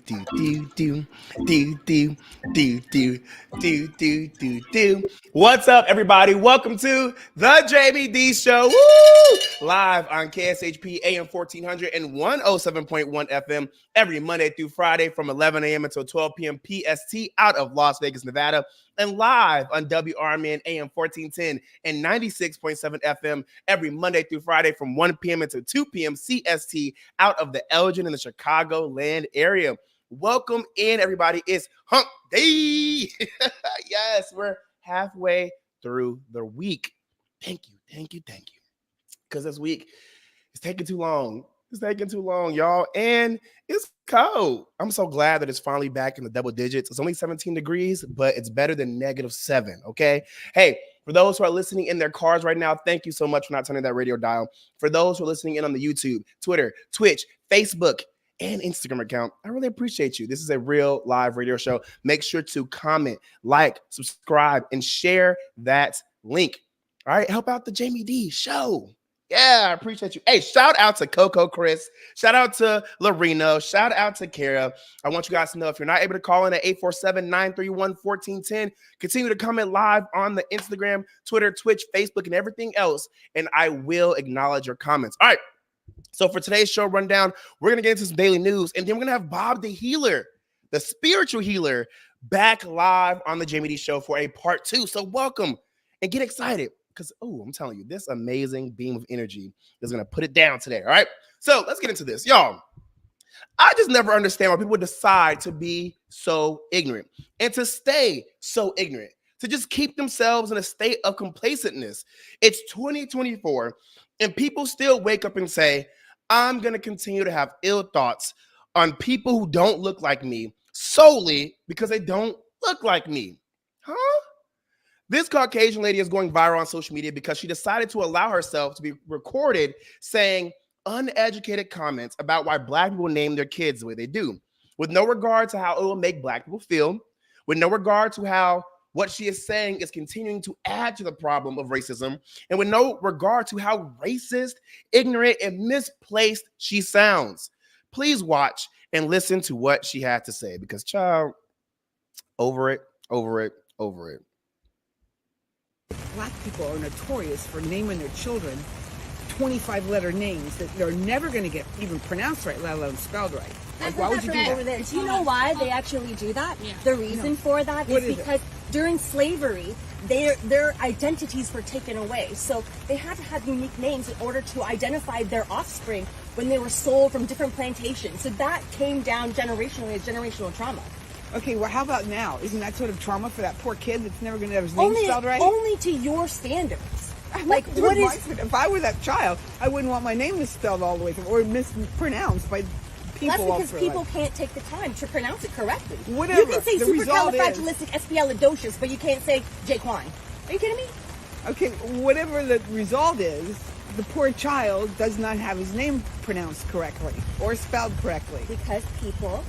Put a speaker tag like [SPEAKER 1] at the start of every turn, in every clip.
[SPEAKER 1] do do do do do do do do do do do. What's up, everybody? Welcome to the Jaime Dee Show. Woo! Live on KSHP AM 1400 and 107.1 FM every Monday through Friday from 11 a.m. until 12 p.m. PST out of Las Vegas, Nevada, and live on WRMN AM 1410 and 96.7 FM every Monday through Friday from 1 p.m. until 2 p.m. CST out of the Elgin and the Chicagoland area. Welcome in, everybody. It's Hump Day. Yes, we're halfway through the week. Thank you. Because this week is taking too long. It's taking too long, y'all. And it's cold. I'm so glad that it's finally back in the double digits. It's only 17 degrees, but it's better than -7, okay? Hey, for those who are listening in their cars right now, thank you so much for not turning that radio dial. For those who are listening in on the YouTube, Twitter, Twitch, Facebook, and Instagram account, I really appreciate you. This is a real live radio show. Make sure to comment, like, subscribe, and share that link. All right, help out the Jaime Dee Show. Yeah, I appreciate you. Hey, shout out to Coco Chris. Shout out to Loreno. Shout out to Kara. I want you guys to know if you're not able to call in at 847-931-1410, continue to comment live on the Instagram, Twitter, Twitch, Facebook, and everything else, and I will acknowledge your comments. All right. So for today's show rundown, we're going to get into some daily news, and then we're going to have Bob the Healer, the spiritual healer, back live on the Jaime Dee Show for a part 2. So welcome and get excited because, I'm telling you, this amazing beam of energy is going to put it down today, all right? So let's get into this. Y'all, I just never understand why people decide to be so ignorant and to stay so ignorant, to just keep themselves in a state of complacentness. It's 2024, and people still wake up and say, I'm going to continue to have ill thoughts on people who don't look like me solely because they don't look like me. Huh? This Caucasian lady is going viral on social media because she decided to allow herself to be recorded saying uneducated comments about why Black people name their kids the way they do, with no regard to how it will make Black people feel, with no regard to how what she is saying is continuing to add to the problem of racism, and with no regard to how racist, ignorant, and misplaced she sounds. Please watch and listen to what she had to say because, child, over it.
[SPEAKER 2] Black people are notorious for naming their children 25-letter names that they're never going to get even pronounced right, let alone spelled right. Like, why would you do that?
[SPEAKER 3] Over there. Do you know why they actually do that?
[SPEAKER 2] Yeah.
[SPEAKER 3] The reason for that is because during slavery, their identities were taken away. So they had to have unique names in order to identify their offspring when they were sold from different plantations. So that came down generationally as generational trauma.
[SPEAKER 2] Okay, well, how about now? Isn't that sort of trauma for that poor kid that's never going to have his name spelled right?
[SPEAKER 3] Only to your standards.
[SPEAKER 2] Like, what is... If I were that child, I wouldn't want my name misspelled all the way through or mispronounced by people.
[SPEAKER 3] That's because people can't take the time to pronounce it correctly.
[SPEAKER 2] Whatever.
[SPEAKER 3] You can say supercalifragilisticexpialidocious, but you can't say Jaquan. Are you kidding me?
[SPEAKER 2] Okay, whatever the result is, the poor child does not have his name pronounced correctly or spelled correctly.
[SPEAKER 3] Because people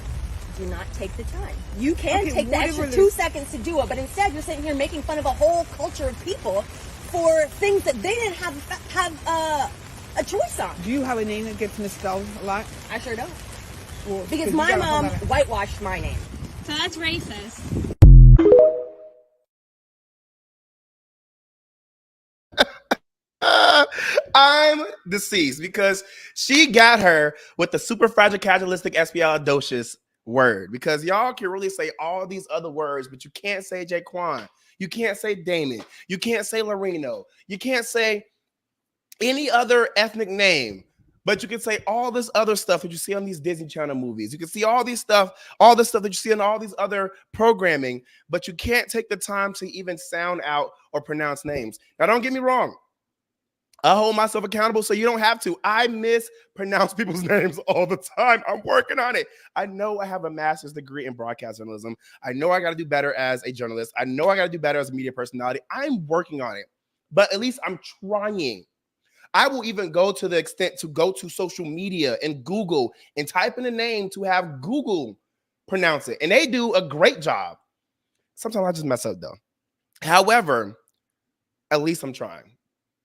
[SPEAKER 3] do not take the time. You can take the extra 2 seconds to do it, but instead you're sitting here making fun of a whole culture of people for things that they didn't have a choice on.
[SPEAKER 2] Do you have a name that gets misspelled a lot?
[SPEAKER 3] I sure don't.
[SPEAKER 2] Well,
[SPEAKER 3] because my mom whitewashed my name.
[SPEAKER 4] So that's racist.
[SPEAKER 1] I'm deceased because she got her with the superfragilcasualistic word, because y'all can really say all these other words, but you can't say Jaquan. You can't say Damon. You can't say Loreno. You can't say any other ethnic name, but you can say all this other stuff that you see on these Disney Channel movies. You can see all this stuff that you see on all these other programming, but you can't take the time to even sound out or pronounce names. Now, don't get me wrong. I hold myself accountable so you don't have to. I mispronounce people's names all the time. I'm working on it. I know I have a master's degree in broadcast journalism. I know I got to do better as a journalist. I know I got to do better as a media personality. I'm working on it, but at least I'm trying. I will even go to the extent to go to social media and Google and type in a name to have Google pronounce it. And they do a great job. Sometimes I just mess up though. However, at least I'm trying.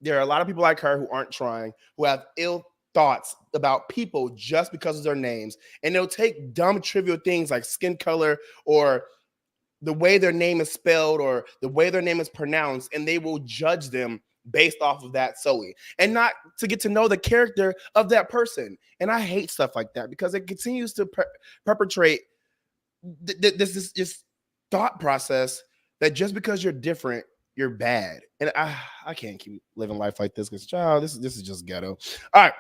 [SPEAKER 1] There are a lot of people like her who aren't trying, who have ill thoughts about people just because of their names, and they'll take dumb trivial things like skin color or the way their name is spelled or the way their name is pronounced, and they will judge them based off of that solely and not to get to know the character of that person. And I hate stuff like that because it continues to perpetrate this just thought process that just because you're different, you're bad. And I can't keep living life like this because, child, this is just ghetto. All right.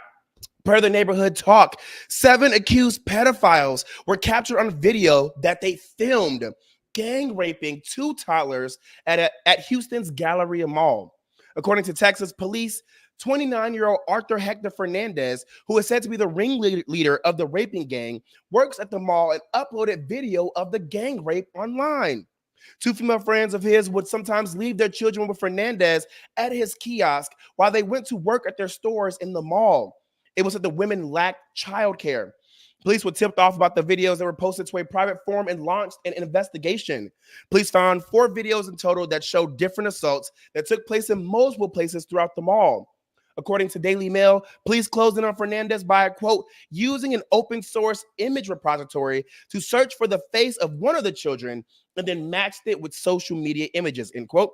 [SPEAKER 1] Per the neighborhood talk, 7 accused pedophiles were captured on video that they filmed gang raping 2 toddlers at Houston's Galleria Mall. According to Texas police, 29-year-old Arthur Hector Fernandez, who is said to be the ringleader of the raping gang, works at the mall and uploaded video of the gang rape online. 2 female friends of his would sometimes leave their children with Fernandez at his kiosk while they went to work at their stores in the mall. It was that the women lacked childcare. Police were tipped off about the videos that were posted to a private forum and launched an investigation. Police found 4 videos in total that showed different assaults that took place in multiple places throughout the mall. According to Daily Mail, police closed in on Fernandez by, quote, using an open source image repository to search for the face of one of the children and then matched it with social media images, end quote.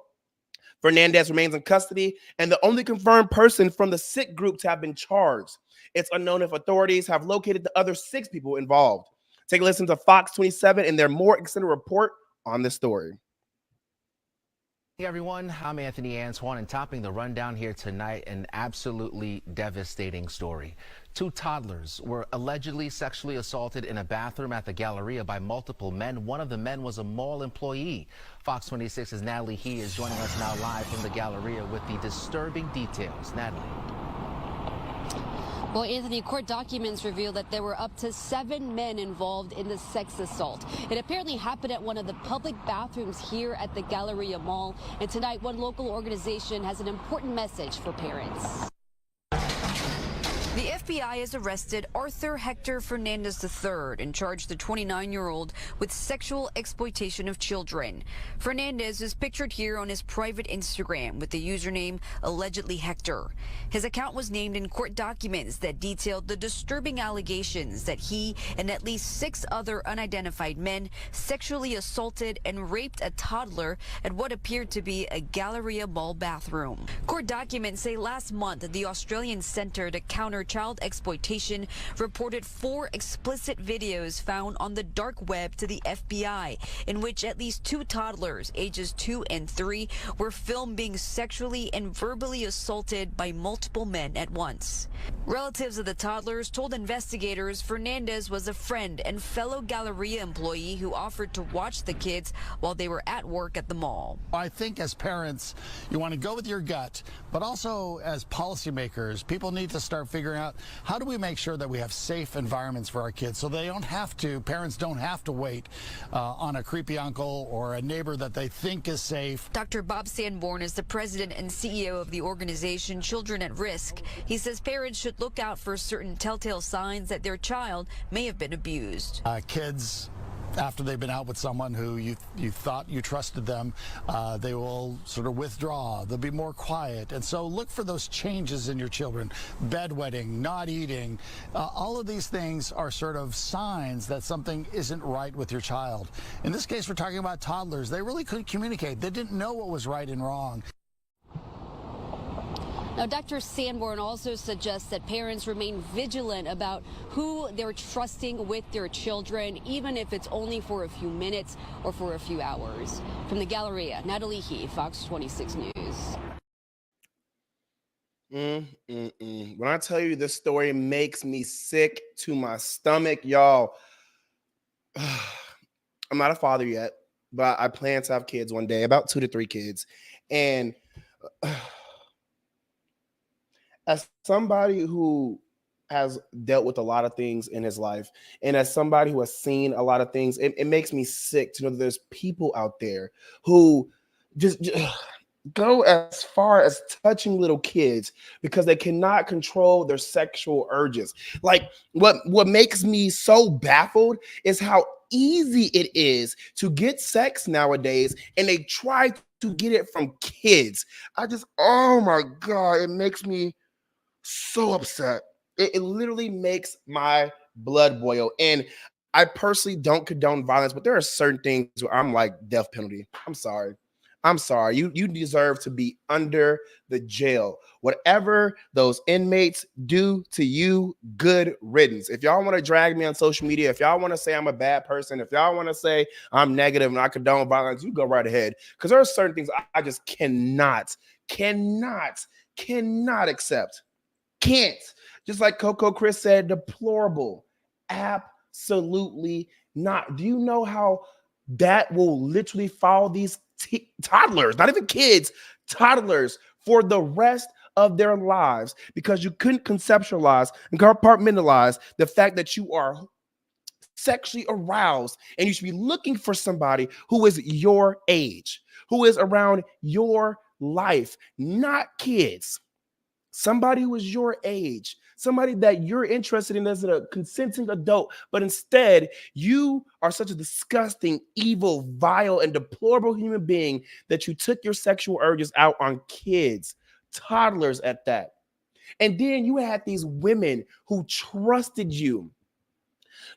[SPEAKER 1] Fernandez remains in custody and the only confirmed person from the sick group to have been charged. It's unknown if authorities have located the other 6 people involved. Take a listen to Fox 27 and their more extended report on this story.
[SPEAKER 4] Hey everyone, I'm Anthony Antoine, and topping the rundown here tonight, an absolutely devastating story. 2 toddlers were allegedly sexually assaulted in a bathroom at the Galleria by multiple men. One of the men was a mall employee. Fox 26's Natalie He is joining us now live from the Galleria with the disturbing details. Natalie.
[SPEAKER 5] Well, Anthony, court documents reveal that there were up to 7 men involved in the sex assault. It apparently happened at one of the public bathrooms here at the Galleria Mall. And tonight, one local organization has an important message for parents.
[SPEAKER 6] The FBI has arrested Arthur Hector Fernandez III and charged the 29-year-old with sexual exploitation of children. Fernandez is pictured here on his private Instagram with the username allegedly Hector. His account was named in court documents that detailed the disturbing allegations that he and at least 6 other unidentified men sexually assaulted and raped a toddler at what appeared to be a Galleria Mall bathroom. Court documents say last month the Australian Centre to Counter Child Exploitation reported 4 explicit videos found on the dark web to the FBI in which at least 2 toddlers ages 2 and 3 were filmed being sexually and verbally assaulted by multiple men at once. Relatives of the toddlers told investigators Fernandez was a friend and fellow Galleria employee who offered to watch the kids while they were at work at the mall.
[SPEAKER 7] I think as parents, you want to go with your gut, but also as policymakers, people need to start figuring out how do we make sure that we have safe environments for our kids so they don't have to, parents don't have to wait on a creepy uncle or a neighbor that they think is safe.
[SPEAKER 6] Dr. Bob Sanborn is the president and CEO of the organization Children at Risk. He says parents should look out for certain telltale signs that their child may have been abused.
[SPEAKER 7] Kids, after they've been out with someone who you thought you trusted them, they will sort of withdraw. They'll be more quiet. And so look for those changes in your children. Bedwetting, not eating, all of these things are sort of signs that something isn't right with your child. In this case, we're talking about toddlers. They really couldn't communicate. They didn't know what was right and wrong.
[SPEAKER 5] Now, Dr. Sanborn also suggests that parents remain vigilant about who they're trusting with their children, even if it's only for a few minutes or for a few hours. From the Galleria, Natalie He, Fox 26 News.
[SPEAKER 1] When I tell you this story makes me sick to my stomach, y'all. I'm not a father yet, but I plan to have kids one day, about 2 to 3 kids. And as somebody who has dealt with a lot of things in his life, and as somebody who has seen a lot of things, it makes me sick to know that there's people out there who just go as far as touching little kids because they cannot control their sexual urges. Like what makes me so baffled is how easy it is to get sex nowadays, and they try to get it from kids. Oh my God, it makes me so upset. It literally makes my blood boil. And I personally don't condone violence, but there are certain things where I'm like, death penalty. I'm sorry. I'm sorry. You deserve to be under the jail. Whatever those inmates do to you, good riddance. If y'all want to drag me on social media, if y'all want to say I'm a bad person, if y'all want to say I'm negative and I condone violence, you go right ahead. Because there are certain things I just cannot accept. Can't. Just like Coco Chris said, deplorable. Absolutely not. Do you know how that will literally follow these toddlers, not even kids, toddlers, for the rest of their lives, because you couldn't conceptualize and compartmentalize the fact that you are sexually aroused and you should be looking for somebody who is your age, who is around your life, not kids. Somebody who is your age, somebody that you're interested in as a consenting adult, but instead you are such a disgusting, evil, vile, and deplorable human being that you took your sexual urges out on kids, toddlers at that. And then you had these women who trusted you.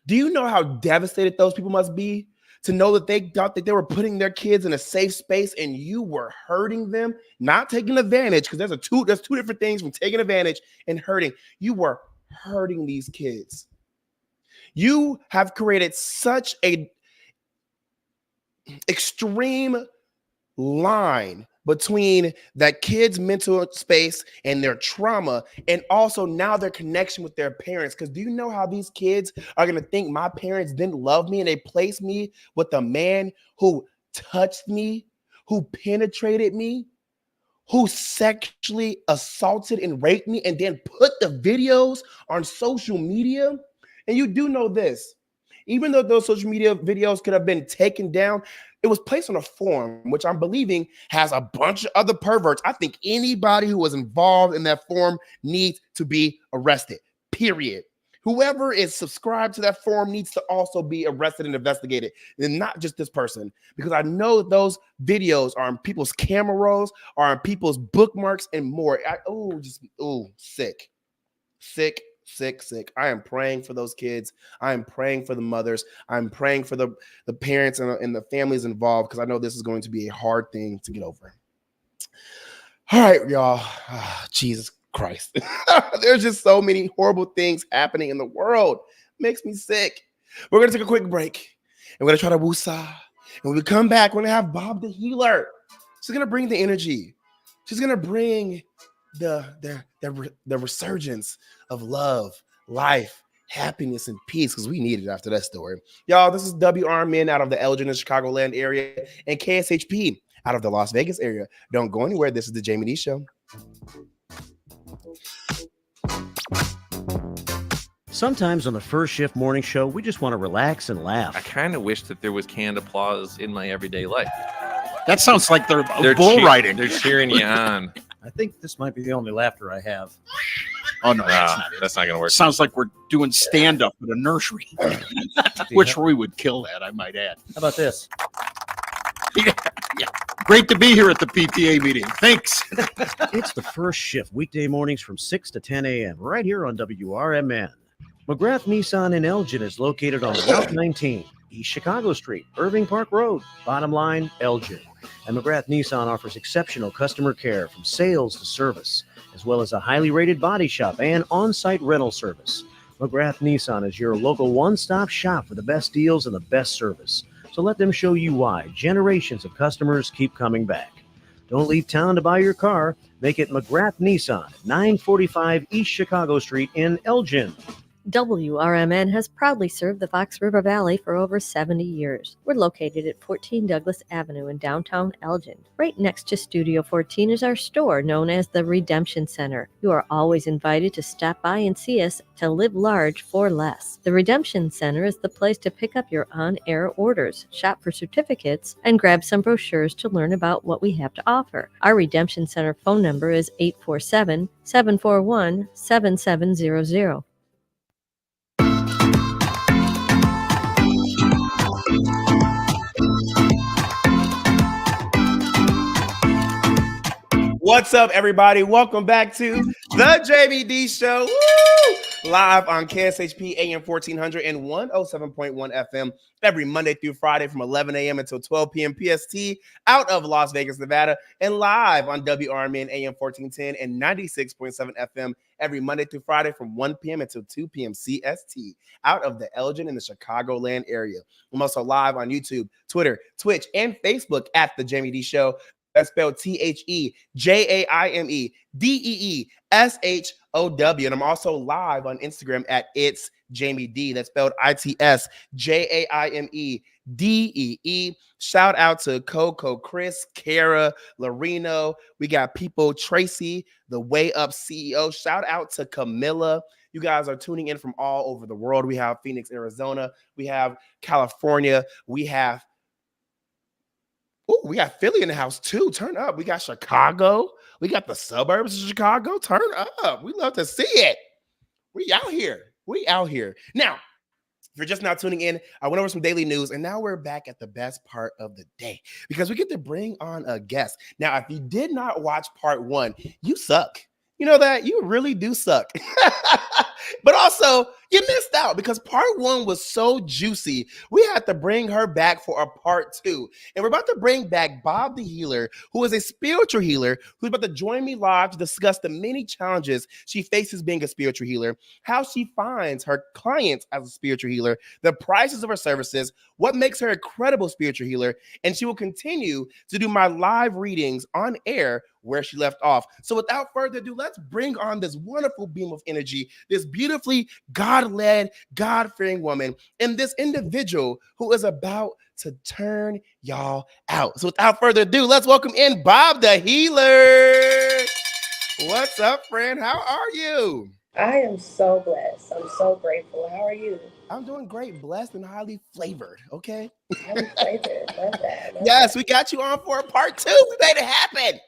[SPEAKER 1] Do you know how devastated those people must be? To know that they thought that they were putting their kids in a safe space and you were hurting them, not taking advantage, because there's two different things from taking advantage and hurting. You were hurting these kids. You have created such a extreme line between that kid's mental space and their trauma, and also now their connection with their parents. Because do you know how these kids are going to think my parents didn't love me and they placed me with a man who touched me, who penetrated me, who sexually assaulted and raped me, and then put the videos on social media? And you do know this, even though those social media videos could have been taken down, it was placed on a forum, which I'm believing has a bunch of other perverts. I think anybody who was involved in that forum needs to be arrested, period. Whoever is subscribed to that forum needs to also be arrested and investigated, and not just this person, because I know those videos are on people's camera rolls, are on people's bookmarks, and more. Sick. I am praying for those kids. I am praying for the mothers. I'm praying for the parents and the families involved, because I know this is going to be a hard thing to get over. All right, y'all. Jesus Christ. There's just so many horrible things happening in the world. Makes me sick. We're going to take a quick break, and we're going to try to woosah. And when we come back, we're going to have Bob the Healer. She's going to bring the energy. She's going to bring the resurgence of love, life, happiness, and peace, because we need it after that story. Y'all, this is WRMN out of the Elgin and Chicagoland area, and KSHP out of the Las Vegas area. Don't go anywhere. This is the Jaime Dee Show.
[SPEAKER 8] Sometimes on the first shift morning show, we just want to relax and laugh.
[SPEAKER 9] I kind of wish that there was canned applause in my everyday life.
[SPEAKER 10] That sounds like they're bull riding.
[SPEAKER 9] They're cheering you on.
[SPEAKER 8] I think this might be the only laughter I have.
[SPEAKER 10] Oh, no,
[SPEAKER 9] that's not going to work.
[SPEAKER 10] Sounds like we're doing stand-up at a nursery, which we would kill that, I might add.
[SPEAKER 8] How about this?
[SPEAKER 10] Yeah. Great to be here at the PTA meeting. Thanks.
[SPEAKER 8] It's the first shift, weekday mornings from 6 to 10 a.m. right here on WRMN. McGrath Nissan in Elgin is located on Route 19, East Chicago Street, Irving Park Road. Bottom line, Elgin. And McGrath Nissan offers exceptional customer care from sales to service, as well as a highly rated body shop and on-site rental service. McGrath Nissan is your local one-stop shop for the best deals and the best service. So let them show you why generations of customers keep coming back. Don't leave town to buy your car. Make it McGrath Nissan, 945 East Chicago Street in Elgin.
[SPEAKER 11] WRMN has proudly served the Fox River Valley for over 70 years. We're located at 14 Douglas Avenue in downtown Elgin. Right next to Studio 14 is our store known as the Redemption Center. You are always invited to stop by and see us to live large for less. The Redemption Center is the place to pick up your on-air orders, shop for certificates, and grab some brochures to learn about what we have to offer. Our Redemption Center phone number is 847-741-7700.
[SPEAKER 1] What's up, everybody? Welcome back to the Jaime Dee Show. Woo! live on KSHP AM 1400 and 107.1 FM every Monday through Friday from 11 a.m. until 12 p.m. PST out of Las Vegas, Nevada, and live on WRMN AM 1410 and 96.7 FM every Monday through Friday from 1 p.m. until 2 p.m. CST out of the Elgin and the Chicagoland area. I'm also live on YouTube, Twitter, Twitch, and Facebook at The Jaime Dee Show. That's spelled TheJaimieDeeshow. And I'm also live on Instagram at It's Jaime Dee. That's spelled ITSJAIMEDEE. Shout out to Coco, Chris, Kara, Larino. We got people, Tracy, the Way Up CEO. Shout out to Camilla. You guys are tuning in from all over the world. We have Phoenix, Arizona. We have California. We have Philly in the house too. Turn up. We got Chicago. We got the suburbs of Chicago. Turn up. We love to see it. We out here. Now, if you're just now tuning in, I went over some daily news, and now we're back at the best part of the day because we get to bring on a guest. Now, if you did not watch part 1, you suck. You know that? You really do suck. But also, you missed out because part 1 was so juicy. We had to bring her back for a part 2. And we're about to bring back Bob the Healer, who is a spiritual healer, who's about to join me live to discuss the many challenges she faces being a spiritual healer, how she finds her clients as a spiritual healer, the prices of her services, what makes her a credible spiritual healer, and she will continue to do my live readings on air where she left off. So without further ado, let's bring on this wonderful beam of energy, this beautifully God-led, God-fearing woman, and this individual who is about to turn y'all out. So without further ado, let's welcome in Bob the Healer. What's up, friend? How are you?
[SPEAKER 12] I am so blessed. I'm so grateful. How are you?
[SPEAKER 1] I'm doing great, blessed and highly flavored, okay?
[SPEAKER 12] Highly flavored. Love that.
[SPEAKER 1] Yes, we got you on for a part 2. We made it happen.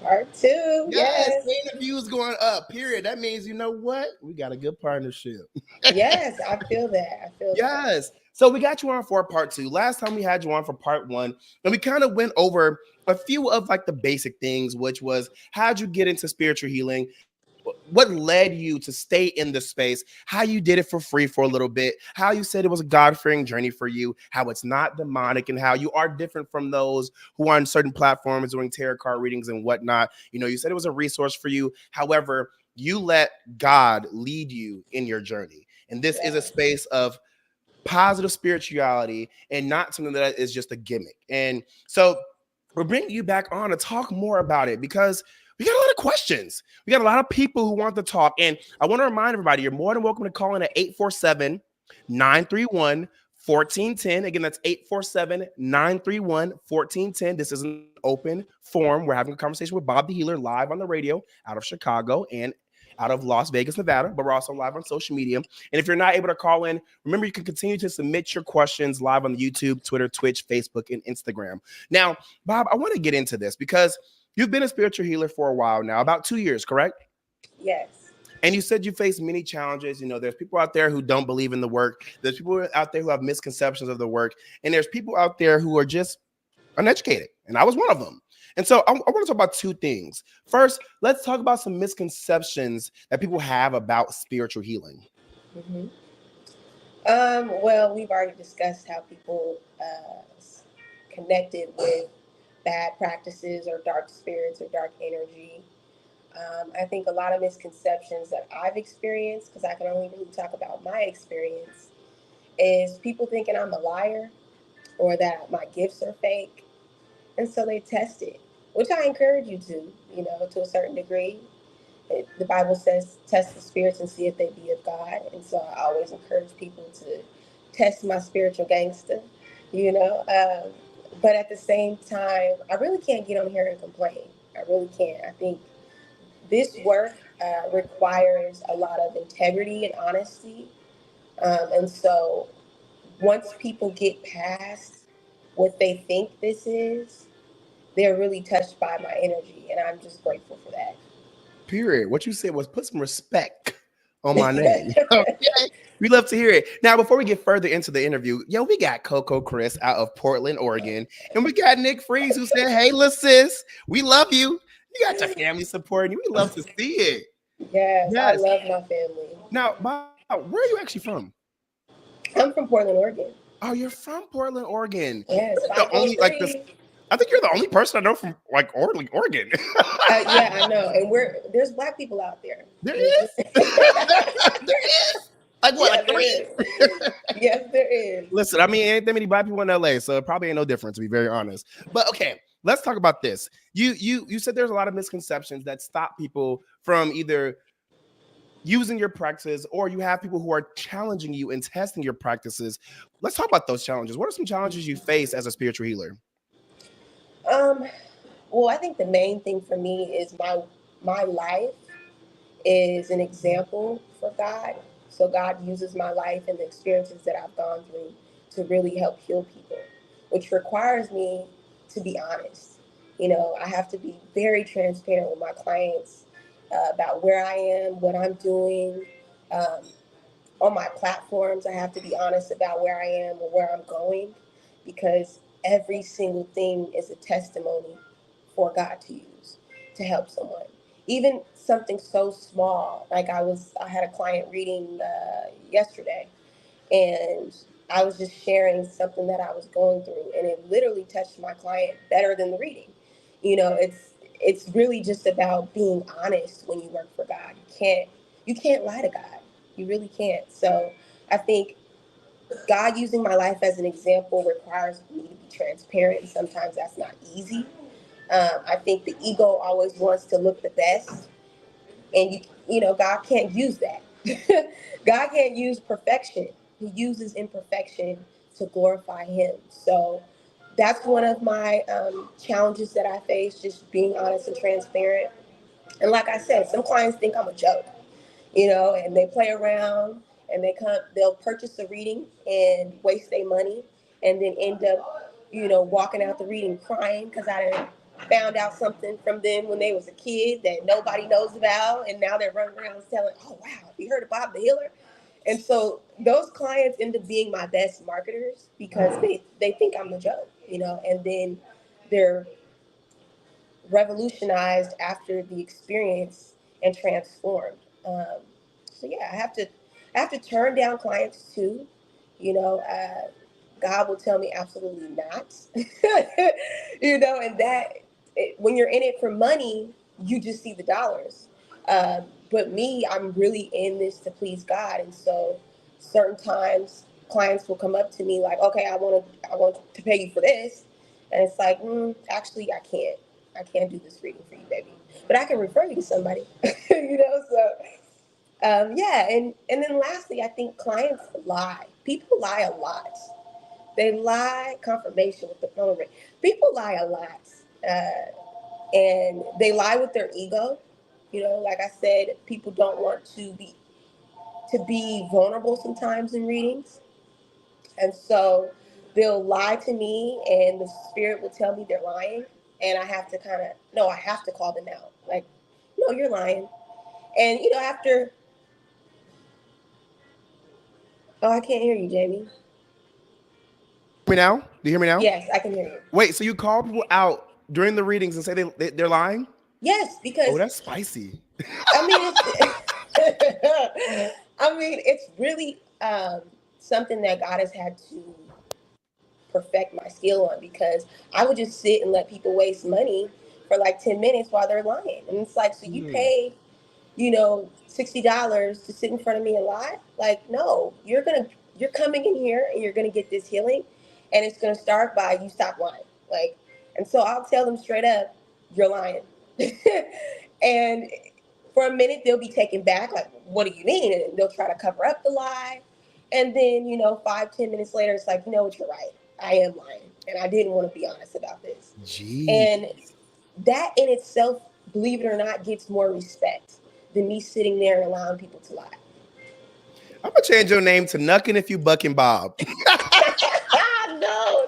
[SPEAKER 12] Part 2. Yes.
[SPEAKER 1] The views going up, period. That means, you know what? We got a good partnership.
[SPEAKER 12] Yes, I feel that.
[SPEAKER 1] Yes. So we got you on for part 2. Last time we had you on for part 1, and we kind of went over a few of like the basic things, which was how'd you get into spiritual healing? What led you to stay in the space, how you did it for free for a little bit, how you said it was a God-fearing journey for you, how it's not demonic, and how you are different from those who are on certain platforms doing tarot card readings and whatnot. You know, you said it was a resource for you. However, you let God lead you in your journey. And this is a space of positive spirituality and not something that is just a gimmick. And so we're bringing you back on to talk more about it because we got a lot of questions. We got a lot of people who want to talk. And I want to remind everybody, you're more than welcome to call in at 847-931-1410. Again, that's 847-931-1410. This is an open forum. We're having a conversation with Bob the Healer live on the radio out of Chicago and out of Las Vegas, Nevada, but we're also live on social media. And if you're not able to call in, remember you can continue to submit your questions live on YouTube, Twitter, Twitch, Facebook, and Instagram. Now, Bob, I want to get into this because you've been a spiritual healer for a while now, about 2 years, correct?
[SPEAKER 12] Yes.
[SPEAKER 1] And you said you face many challenges. You know, there's people out there who don't believe in the work. There's people out there who have misconceptions of the work. And there's people out there who are just uneducated. And I was one of them. And so I want to talk about 2 things. First, let's talk about some misconceptions that people have about spiritual healing.
[SPEAKER 12] Mm-hmm. Well, we've already discussed how people connected with bad practices or dark spirits or dark energy. I think a lot of misconceptions that I've experienced, because I can only really talk about my experience, is people thinking I'm a liar or that my gifts are fake. And so they test it, which I encourage you to, to a certain degree. The Bible says, test the spirits and see if they be of God. And so I always encourage people to test my spiritual gangster, But at the same time, I really can't get on here and complain. I really can't. I think this work requires a lot of integrity and honesty. And so once people get past what they think this is, they're really touched by my energy. And I'm just grateful for that.
[SPEAKER 1] Period. What you said was put some respect on my name. Okay. We love to hear it. Now, before we get further into the interview, we got Coco Chris out of Portland, Oregon. And we got Nick Freeze who said, hey, little sis, we love you. You got your family supporting you. We love to see it.
[SPEAKER 12] Yes, I
[SPEAKER 1] Yes.
[SPEAKER 12] love my family.
[SPEAKER 1] Now, Bob, where are you actually from?
[SPEAKER 12] I'm from Portland, Oregon.
[SPEAKER 1] Oh, you're from Portland, Oregon.
[SPEAKER 12] Yes,
[SPEAKER 1] You're the only like this.
[SPEAKER 12] 503.
[SPEAKER 1] I think you're the only person I know from like Oregon.
[SPEAKER 12] Yeah, I know. And there's black people out there.
[SPEAKER 1] There is. There is. Like what?
[SPEAKER 12] Yeah,
[SPEAKER 1] Like
[SPEAKER 12] there
[SPEAKER 1] three?
[SPEAKER 12] is. Yes, there is.
[SPEAKER 1] Listen, I mean, ain't that many black people in LA, so it probably ain't no different, to be very honest. But okay, let's talk about this. You said there's a lot of misconceptions that stop people from either using your practices, or you have people who are challenging you and testing your practices. Let's talk about those challenges. What are some challenges you face as a spiritual healer?
[SPEAKER 12] Well, I think the main thing for me is my life is an example for God. So God uses my life and the experiences that I've gone through to really help heal people, which requires me to be honest. I have to be very transparent with my clients about where I am, what I'm doing. Um, on my platforms, I have to be honest about where I am or where I'm going, because every single thing is a testimony for God to use to help someone. Even something so small, like I had a client reading yesterday, and I was just sharing something that I was going through, and it literally touched my client better than the reading. It's really just about being honest when you work for God. You can't lie to God. You really can't. So I think God using my life as an example requires me to be transparent, and sometimes that's not easy. I think the ego always wants to look the best, and God can't use that. God can't use perfection. He uses imperfection to glorify Him. So that's one of my challenges that I face, just being honest and transparent. And like I said, some clients think I'm a joke, and they play around, and they'll purchase a reading and waste their money, and then end up, walking out the reading crying because I done found out something from them when they was a kid that nobody knows about, and now they're running around telling, "Oh wow, you heard of Bob the Healer?" And so those clients end up being my best marketers because they think I'm the joke, and then they're revolutionized after the experience and transformed. So yeah, I have to turn down clients too. God will tell me absolutely not. And when you're in it for money, you just see the dollars. But me, I'm really in this to please God, and so certain times clients will come up to me like, "Okay, I want to pay you for this," and it's like, actually, I can't do this reading for you, baby, but I can refer you to somebody. So yeah, and then lastly, I think clients lie. People lie a lot. They lie. Confirmation with the phone ring. People lie a lot, and they lie with their ego. Like I said, people don't want to be vulnerable sometimes in readings, and so they'll lie to me, and the spirit will tell me they're lying, and I have to no, I have to call them out. Like, no, you're lying, and after. Oh, I can't hear you, Jamie.
[SPEAKER 1] Me now? Do you hear me now?
[SPEAKER 12] Yes, I can hear you.
[SPEAKER 1] Wait, so you call people out during the readings and say they're lying?
[SPEAKER 12] Yes, because
[SPEAKER 1] Oh, that's spicy.
[SPEAKER 12] I mean, it's really something that God has had to perfect my skill on, because I would just sit and let people waste money for like 10 minutes while they're lying, and it's like, so you paid, $60 to sit in front of me and lie? Like, no, you're coming in here and you're gonna get this healing, and it's gonna start by you stop lying. Like, and so I'll tell them straight up, you're lying. And for a minute they'll be taken back, like, what do you mean? And they'll try to cover up the lie. And then, 5-10 minutes later, it's like, you know what, you're right. I am lying. And I didn't want to be honest about this.
[SPEAKER 1] Jeez.
[SPEAKER 12] And that in itself, believe it or not, gets more respect than me sitting there and allowing people to lie.
[SPEAKER 1] I'm gonna change your name to Nuckin' If You Buckin' Bob.
[SPEAKER 12] No.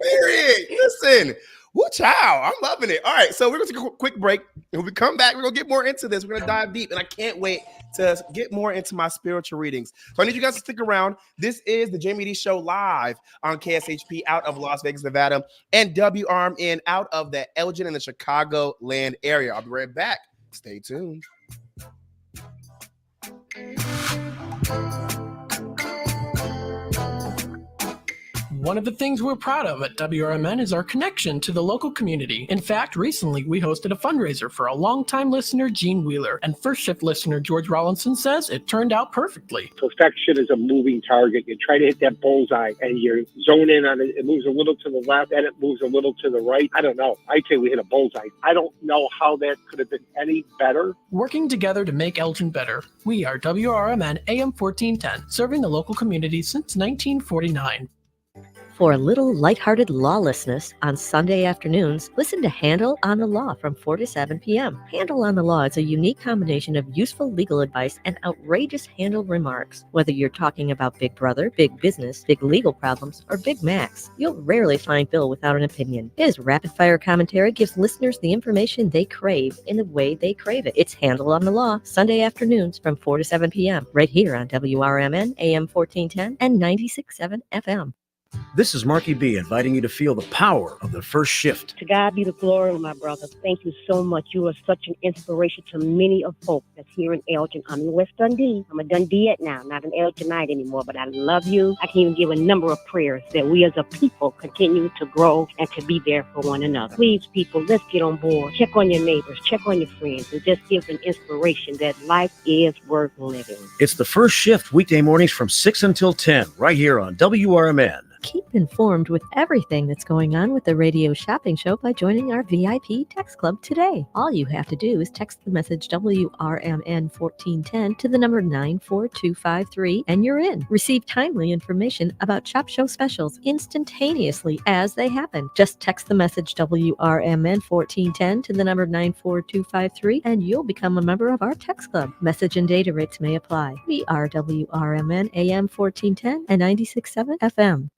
[SPEAKER 1] Period. Listen. Woo, child. I'm loving it. All right, so we're gonna take a quick break. And when we come back, we're gonna get more into this. We're gonna dive deep, and I can't wait to get more into my spiritual readings. So I need you guys to stick around. This is the Jaime Dee Show live on KSHP out of Las Vegas, Nevada, and WRMN out of the Elgin and the Chicago land area. I'll be right back Stay tuned.
[SPEAKER 13] One of the things we're proud of at WRMN is our connection to the local community. In fact, recently we hosted a fundraiser for a longtime listener, Gene Wheeler, and first shift listener, George Rollinson, says it turned out perfectly.
[SPEAKER 14] Perfection is a moving target. You try to hit that bullseye and you zone in on it. It moves a little to the left and it moves a little to the right. I don't know. I'd say we hit a bullseye. I don't know how that could have been any better.
[SPEAKER 13] Working together to make Elgin better, we are WRMN AM 1410, serving the local community since 1949.
[SPEAKER 11] For a little lighthearted lawlessness on Sunday afternoons, listen to Handle on the Law from 4 to 7 p.m. Handle on the Law is a unique combination of useful legal advice and outrageous handle remarks. Whether you're talking about Big Brother, big business, big legal problems, or Big Macs, you'll rarely find Bill without an opinion. His rapid-fire commentary gives listeners the information they crave in the way they crave it. It's Handle on the Law, Sunday afternoons from 4 to 7 p.m. right here on WRMN AM 1410 and 96.7 FM.
[SPEAKER 8] This is Marky B inviting you to feel the power of the first shift.
[SPEAKER 15] To God be the glory, my brother. Thank you so much. You are such an inspiration to many of folk that's here in Elgin. I'm in West Dundee. I'm a Dundeeite now, not an Elginite anymore, but I love you. I can even give a number of prayers that we as a people continue to grow and to be there for one another. Please, people, let's get on board. Check on your neighbors, check on your friends, and just give an inspiration that life is worth living.
[SPEAKER 8] It's the first shift weekday mornings from 6 until 10 right here on WRMN.
[SPEAKER 11] Keep informed with everything that's going on with the radio shopping show by joining our VIP text club today. All you have to do is text the message WRMN 1410 to the number 94253 and you're in. Receive timely information about Shop Show specials instantaneously as they happen. Just text the message WRMN 1410 to the number 94253 and you'll become a member of our text club. Message and data rates may apply. We are WRMN AM 1410 and 96.7 FM.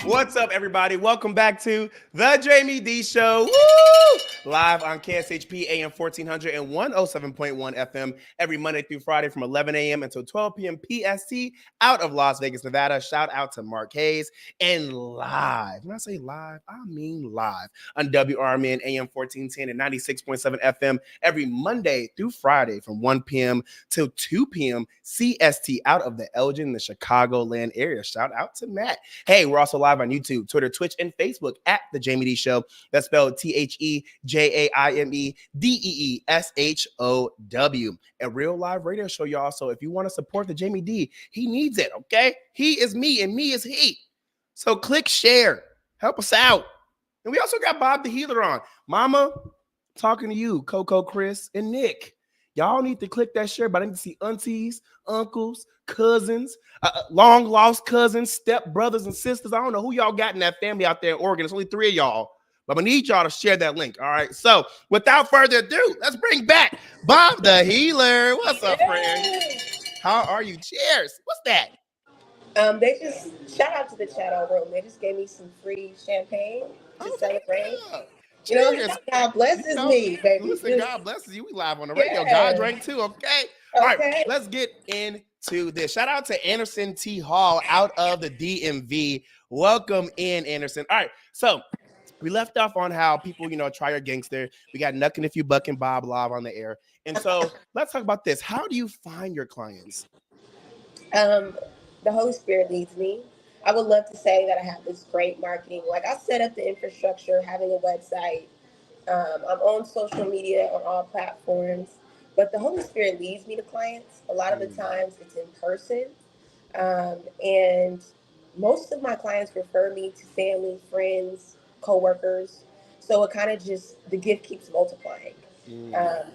[SPEAKER 1] What's up, everybody? Welcome back to the Jaime Dee Show. Woo! Live on KSHP AM 1400 and 107.1 FM every Monday through Friday from 11 a.m. until 12 p.m. PST out of Las Vegas, Nevada. Shout out to Mark Hayes. And live, when I say live, I mean live on WRMN AM 1410 and 96.7 FM every Monday through Friday from 1 p.m. till 2 p.m. CST out of the Elgin, the Chicagoland area. Shout out to Matt. Hey, we're also live on YouTube, Twitter, Twitch, and Facebook at The Jaime Dee Show. That's spelled TheJaimeDeeshow. A real live radio show, y'all. So if you want to support the Jaime Dee, he needs it, okay? He is me and me is he. So click share. Help us out. And we also got Bob the Healer on. Mama, talking to you, Coco, Chris, and Nick. Y'all need to click that share button. I need to see aunties, uncles, cousins, long lost cousins, step brothers and sisters. I don't know who y'all got in that family out there in Oregon. It's only 3 of y'all, but I need y'all to share that link. All right. So without further ado, let's bring back Bob the Healer. What's up, friend? How are you? Cheers. What's that?
[SPEAKER 12] They just shout out to the Shadow Room. They just gave me some free champagne to celebrate. You know, God blesses me, baby.
[SPEAKER 1] Listen, God blesses you. We live on the radio. God drank too, okay? All right, let's get into this. Shout out to Anderson T. Hall out of the DMV. Welcome in, Anderson. All right, so we left off on how people, try your gangster. We got Nuckin' If You Buckin' Bob live on the air. And so let's talk about this. How do you find your clients?
[SPEAKER 12] The Holy Spirit leads me. I would love to say that I have this great marketing. Like, I set up the infrastructure, having a website. I'm on social media on all platforms. But the Holy Spirit leads me to clients. A lot of the times it's in person. And most of my clients refer me to family, friends, coworkers. So it kind of just, the gift keeps multiplying. And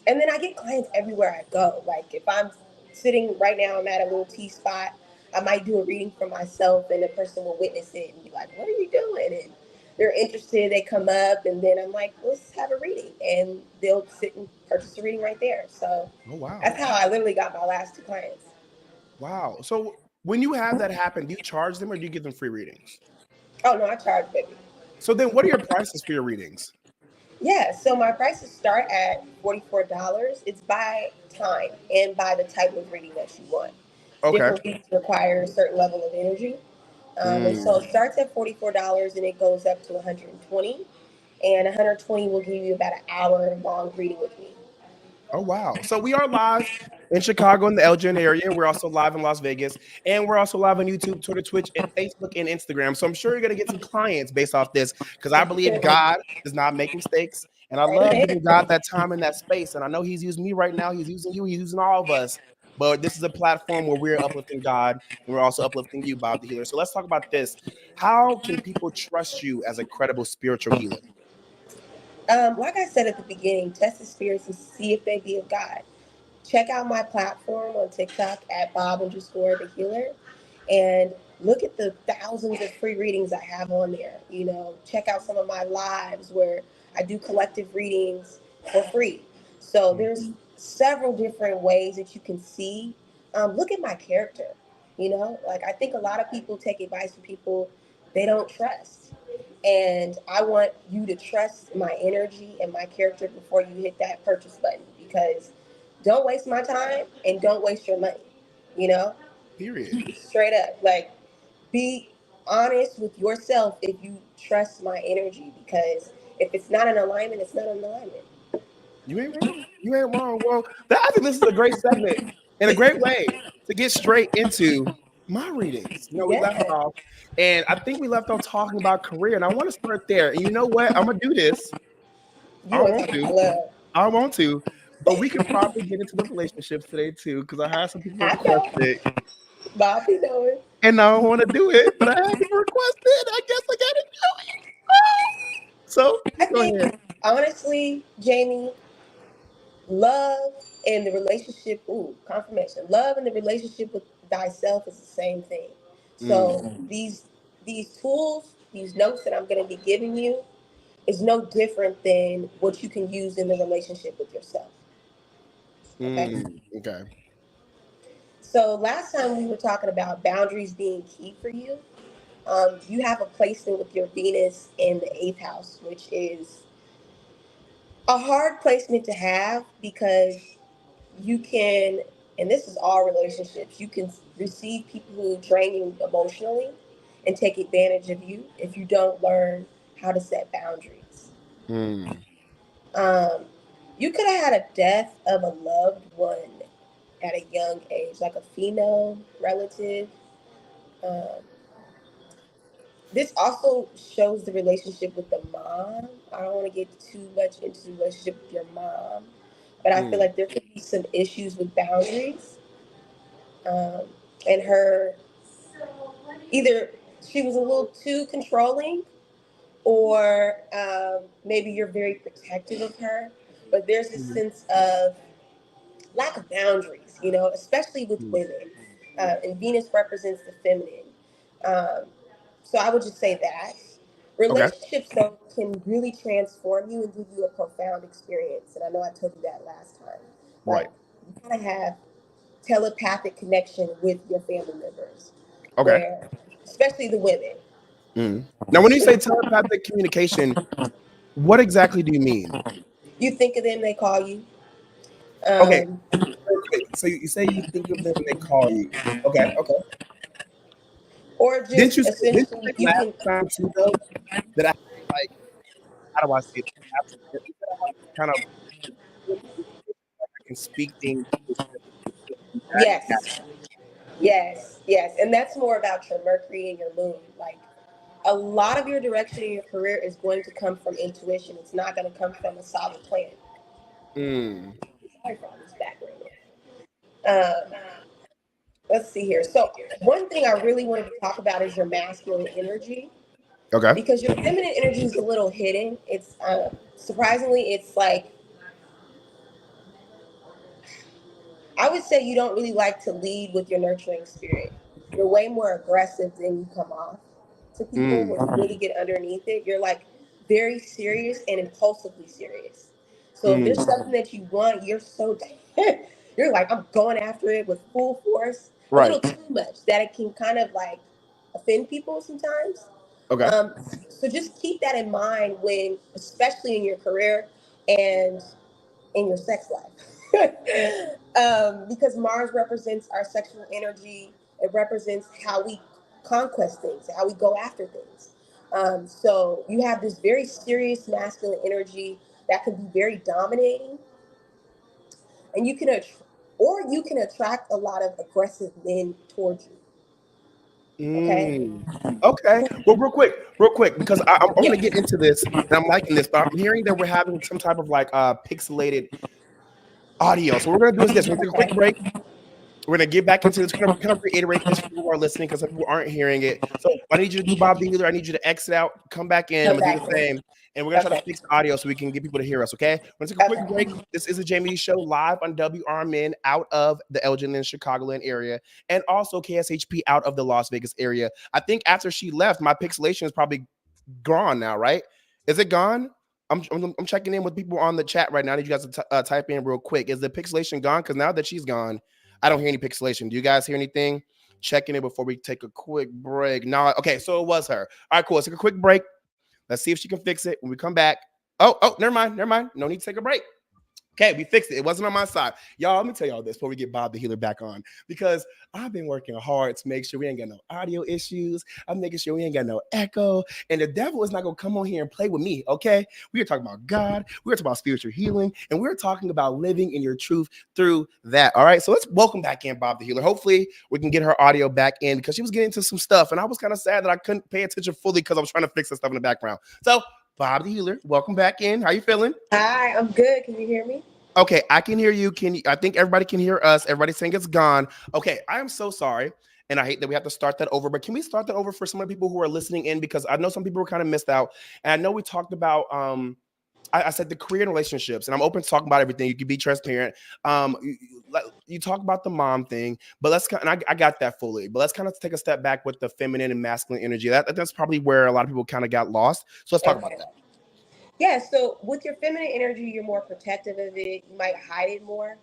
[SPEAKER 12] then I get clients everywhere I go. Like, if I'm sitting right now, I'm at a little tea spot. I might do a reading for myself and the person will witness it and be like, what are you doing? And they're interested, they come up, and then I'm like, let's have a reading. And they'll sit and purchase a reading right there. So that's how I literally got my last 2 clients.
[SPEAKER 1] Wow. So when you have that happen, do you charge them or do you give them free readings?
[SPEAKER 12] Oh, no, I charge, baby.
[SPEAKER 1] So then what are your prices for your readings?
[SPEAKER 12] Yeah, so my prices start at $44. It's by time and by the type of reading that you want.
[SPEAKER 1] Okay.
[SPEAKER 12] Different readings require a certain level of energy. And so
[SPEAKER 1] Mm.
[SPEAKER 12] it starts at $44 and it goes up to 120. And 120 will give you about an hour long reading with me.
[SPEAKER 1] Oh wow! So we are live in Chicago in the Elgin area. We're also live in Las Vegas, and we're also live on YouTube, Twitter, Twitch, and Facebook and Instagram. So I'm sure you're gonna get some clients based off this because I believe God does not make mistakes, and I love
[SPEAKER 12] Amen.
[SPEAKER 1] giving God that time and that space. And I know He's using me right now. He's using you. He's using all of us. But this is a platform where we're uplifting God and we're also uplifting you, Bob the Healer. So let's talk about this. How can people trust you as a credible spiritual healer?
[SPEAKER 12] Like I said at the beginning, test the spirits and see if they be of God. Check out my platform on TikTok at Bob underscore the healer and look at the thousands of free readings I have on there. You know, check out some of my lives where I do collective readings for free. So there's several different ways that you can see. Look at my character. You know, like I think a lot of people take advice from people they don't trust. And I want you to trust my energy and my character before you hit that purchase button because don't waste my time and don't waste your money. You know,
[SPEAKER 1] Period.
[SPEAKER 12] straight up. Like, be honest with yourself if you trust my energy because if it's not in alignment, it's not in alignment.
[SPEAKER 1] You ain't wrong. You ain't wrong. Well, I think this is a great segment and a great way to get straight into my readings. You know, we left
[SPEAKER 12] Yeah.
[SPEAKER 1] off, and I think we left off talking about career, and I want to start there. And you know what? I'm gonna do this.
[SPEAKER 12] You
[SPEAKER 1] I
[SPEAKER 12] want to
[SPEAKER 1] want
[SPEAKER 12] talk
[SPEAKER 1] to.
[SPEAKER 12] about love.
[SPEAKER 1] I want to. But we could probably get into the relationships today too, because I had some people
[SPEAKER 12] I
[SPEAKER 1] request
[SPEAKER 12] know.
[SPEAKER 1] it,
[SPEAKER 12] Bobby knowing.
[SPEAKER 1] and I don't want to do it, but I had people request it. I guess I gotta do it. So
[SPEAKER 12] I
[SPEAKER 1] go
[SPEAKER 12] think,
[SPEAKER 1] ahead.
[SPEAKER 12] honestly, Jamie, love and the relationship, ooh, confirmation. Love and the relationship with thyself is the same thing. So these tools, these notes that I'm going to be giving you is no different than what you can use in the relationship with yourself. Okay.
[SPEAKER 1] Okay.
[SPEAKER 12] So last time we were talking about boundaries being key for you. You have a placement with your Venus in the eighth house, which is a hard placement to have because you can, and this is all relationships, you can receive people who drain you emotionally and take advantage of you if you don't learn how to set boundaries.
[SPEAKER 1] Hmm.
[SPEAKER 12] Um, you could have had a death of a loved one at a young age, like a female relative. Um, this also shows the relationship with the mom. I don't want to get too much into the relationship with your mom, but I feel like there could be some issues with boundaries. Um, and her, either she was a little too controlling, or maybe you're very protective of her, but there's a sense of lack of boundaries, you know, especially with women. And Venus represents the feminine. Um, so I would just say that.
[SPEAKER 1] Okay.
[SPEAKER 12] Relationships, though, can really transform you and give you a profound experience. And I know I told you that last time.
[SPEAKER 1] Right.
[SPEAKER 12] Like, you kind of have telepathic connection with your family members,
[SPEAKER 1] Okay.
[SPEAKER 12] where, especially the women,
[SPEAKER 1] Now, when you say telepathic communication, what exactly do you mean?
[SPEAKER 12] you think of them, they call you.
[SPEAKER 1] Okay,
[SPEAKER 12] Um,
[SPEAKER 1] real quick. So you say you think of them and they call you. Okay, okay.
[SPEAKER 12] or
[SPEAKER 1] Didn't
[SPEAKER 12] just
[SPEAKER 1] you say, didn't you
[SPEAKER 12] essentially,
[SPEAKER 1] say
[SPEAKER 12] you
[SPEAKER 1] last
[SPEAKER 12] can,
[SPEAKER 1] time too though that I have like how do I say it? You said I have kind of like I can speak things into existence. Is that
[SPEAKER 12] yes, yes, yes. And that's more about your Mercury and your moon. Like, a lot of your direction in your career is going to come from intuition. It's not going to come from a solid plan.
[SPEAKER 1] mm,
[SPEAKER 12] Sorry for all this background. Um, let's see here. So, one thing I really wanted to talk about is your masculine energy
[SPEAKER 1] okay.
[SPEAKER 12] because your feminine energy is a little hidden. It's surprisingly, it's like I would say you don't really like to lead with your nurturing spirit. You're way more aggressive than you come off to people when you really get underneath it. You're like very serious and impulsively serious. So if there's something that you want, you're so you're like, I'm going after it with full force, a
[SPEAKER 1] Right.
[SPEAKER 12] little too much that it can kind of like offend people sometimes.
[SPEAKER 1] Okay.
[SPEAKER 12] So just keep that in mind when, especially in your career and in your sex life. Because Mars represents our sexual energy. It represents how we conquest things, how we go after things. So you have this very serious masculine energy that can be very dominating, and you can attract a lot of aggressive men towards you. Okay.
[SPEAKER 1] Okay. Well, real quick, because I'm going to
[SPEAKER 12] Yes.
[SPEAKER 1] get into this, and I'm liking this, but I'm hearing that we're having some type of like pixelated audio. So what we're going to do is this: we're going to take a quick break. We're going to get back into this, kind of reiterate this for people who are listening because some people aren't hearing it. So I need you to do Bob the Healer. I need you to exit out, come back in. I'm going to do the same. And we're going to try to fix the audio so we can get people to hear us, okay? We're going to take a quick break. This is the Jaime Dee Show live on WRMN out of the Elgin and Chicagoland area, and also KSHP out of the Las Vegas area. I think after she left, my pixelation is probably gone now, right? Is it gone? I'm checking in with people on the chat right now. I need you guys to type in real quick. Is the pixelation gone? Because now that she's gone, I don't hear any pixelation. Do you guys hear anything? Checking it before we take a quick break. No, okay, so it was her. All right, cool. Let's take a quick break. Let's see if she can fix it when we come back. Oh, never mind. No need to take a break. Okay, we fixed it. It wasn't on my side. Y'all, let me tell y'all this before we get Bob the Healer back on, because I've been working hard to make sure we ain't got no audio issues. I'm making sure we ain't got no echo. And the devil is not going to come on here and play with me, okay? We are talking about God. We are talking about spiritual healing. And we're talking about living in your truth through that, all right? So let's welcome back in Bob the Healer. Hopefully, we can get her audio back in because she was getting into some stuff. And I was kind of sad that I couldn't pay attention fully because I was trying to fix the stuff in the background. So, Bob the Healer, welcome back in. How you feeling?
[SPEAKER 12] Hi, I'm good. Can you hear me?
[SPEAKER 1] Okay, I can hear you. I think everybody can hear us. Everybody's saying it's gone. Okay, I am so sorry. And I hate that we have to start that over, but can we start that over for some of the people who are listening in? Because I know some people were kind of missed out. And I know we talked about, I said the career and relationships, and I'm open to talking about everything. You can be transparent. You talk about the mom thing, but I got that fully, but let's kind of take a step back with the feminine and masculine energy. That's probably where a lot of people kind of got lost. So let's talk about that.
[SPEAKER 12] Yeah, so with your feminine energy, you're more protective of it. You might hide it more.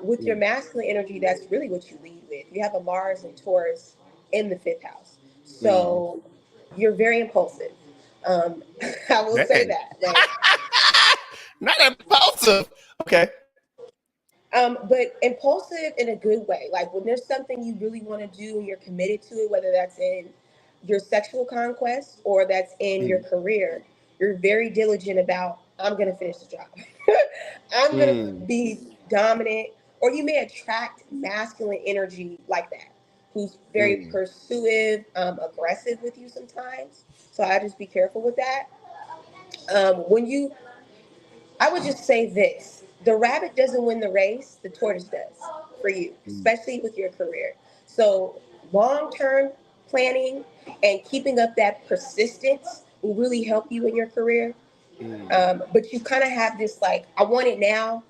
[SPEAKER 12] With your masculine energy, that's really what you lead with. You have a Mars and Taurus in the 5th house. So you're very impulsive. I will say that. Like,
[SPEAKER 1] not impulsive. Okay.
[SPEAKER 12] But impulsive in a good way. Like when there's something you really want to do and you're committed to it, whether that's in your sexual conquest or that's in your career, you're very diligent about, I'm going to finish the job. I'm going to be dominant. Or you may attract masculine energy like that, who's very pursuive, aggressive with you sometimes. So I just be careful with that. I would just say this: the rabbit doesn't win the race, the tortoise does for you, especially with your career. So long-term planning and keeping up that persistence will really help you in your career. But you kind of have this like, I want it now.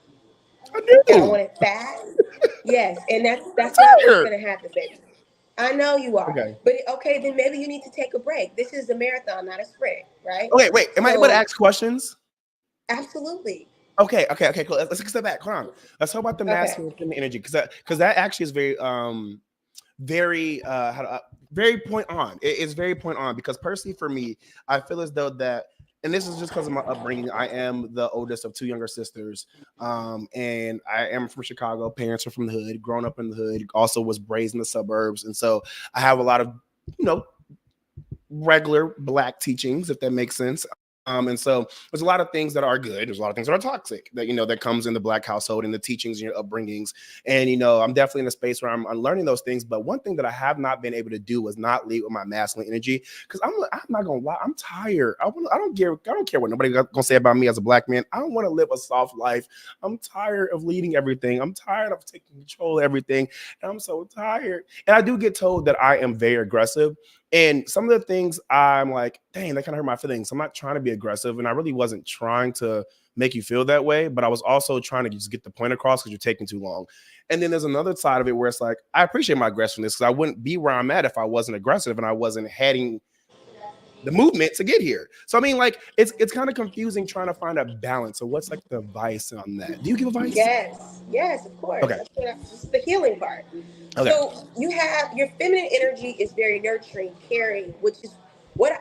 [SPEAKER 1] I do.
[SPEAKER 12] And I want it fast. Yes, and that's not what's going to happen, baby. I know you are.
[SPEAKER 1] Okay.
[SPEAKER 12] But okay, then maybe you need to take a break. This is a marathon, not a sprint, right?
[SPEAKER 1] Okay, wait. Am I able to ask questions?
[SPEAKER 12] Absolutely.
[SPEAKER 1] Okay, cool. Let's take a step back. Hold on. Let's talk about the masculine and energy, because that actually is very very point on. It is very point on, because personally for me, I feel as though that, and this is just because of my upbringing, I am the oldest of 2 younger sisters, and I am from Chicago. Parents are from the hood, grown up in the hood, also was raised in the suburbs, and so I have a lot of regular Black teachings, if that makes sense. And so there's a lot of things that are good. There's a lot of things that are toxic that, that comes in the Black household and the teachings and your upbringings. And, I'm definitely in a space where I'm learning those things. But one thing that I have not been able to do was not lead with my masculine energy, because I'm not going to lie. I'm tired. I don't care what nobody going to say about me as a Black man. I don't want to live a soft life. I'm tired of leading everything. I'm tired of taking control of everything. And I'm so tired. And I do get told that I am very aggressive. And some of the things I'm like, dang, that kind of hurt my feelings. I'm not trying to be aggressive, and I really wasn't trying to make you feel that way, but I was also trying to just get the point across because you're taking too long. And then there's another side of it where it's like, I appreciate my aggressiveness because I wouldn't be where I'm at if I wasn't aggressive and I wasn't heading the movement to get here. So I mean, like, it's kind of confusing trying to find a balance. So what's like the advice on that? Do you give advice?
[SPEAKER 12] Yes, of course.
[SPEAKER 1] Okay.
[SPEAKER 12] That's the healing part. Okay. So you have your feminine energy is very nurturing, caring, which is what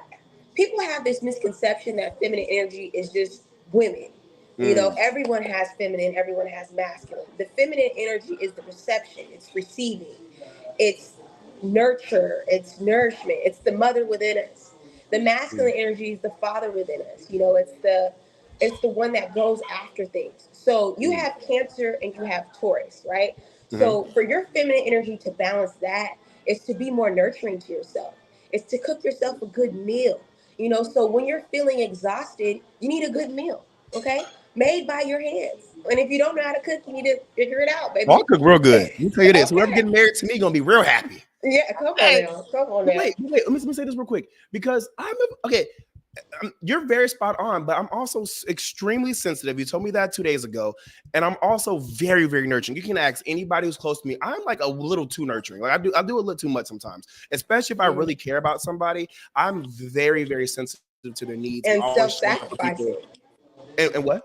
[SPEAKER 12] people have this misconception that feminine energy is just women. You know, everyone has feminine, everyone has masculine. The feminine energy is the reception, it's receiving, it's nurture, it's nourishment, it's the mother within us. The masculine energy is the father within us. You know, it's the one that goes after things. So you have Cancer and you have Taurus, right? So for your feminine energy to balance that is to be more nurturing to yourself. It's to cook yourself a good meal. You know, so when you're feeling exhausted, you need a good meal, okay? Made by your hands. And if you don't know how to cook, you need to figure it out, baby.
[SPEAKER 1] I'll cook real good. Let me tell you this: whoever
[SPEAKER 12] Okay.
[SPEAKER 1] getting married to me gonna be real happy.
[SPEAKER 12] Yeah, come on
[SPEAKER 1] Hey,
[SPEAKER 12] now. Come on
[SPEAKER 1] but
[SPEAKER 12] now.
[SPEAKER 1] wait. Let me say this real quick because okay. You're very spot on, but I'm also extremely sensitive. You told me that 2 days ago, and I'm also very, very nurturing. You can ask anybody who's close to me. I'm like a little too nurturing. Like I do a little too much sometimes, especially if I really care about somebody. I'm very, very sensitive to their needs and
[SPEAKER 12] And
[SPEAKER 1] always showing up for people.
[SPEAKER 12] self-sacrificing.
[SPEAKER 1] And what?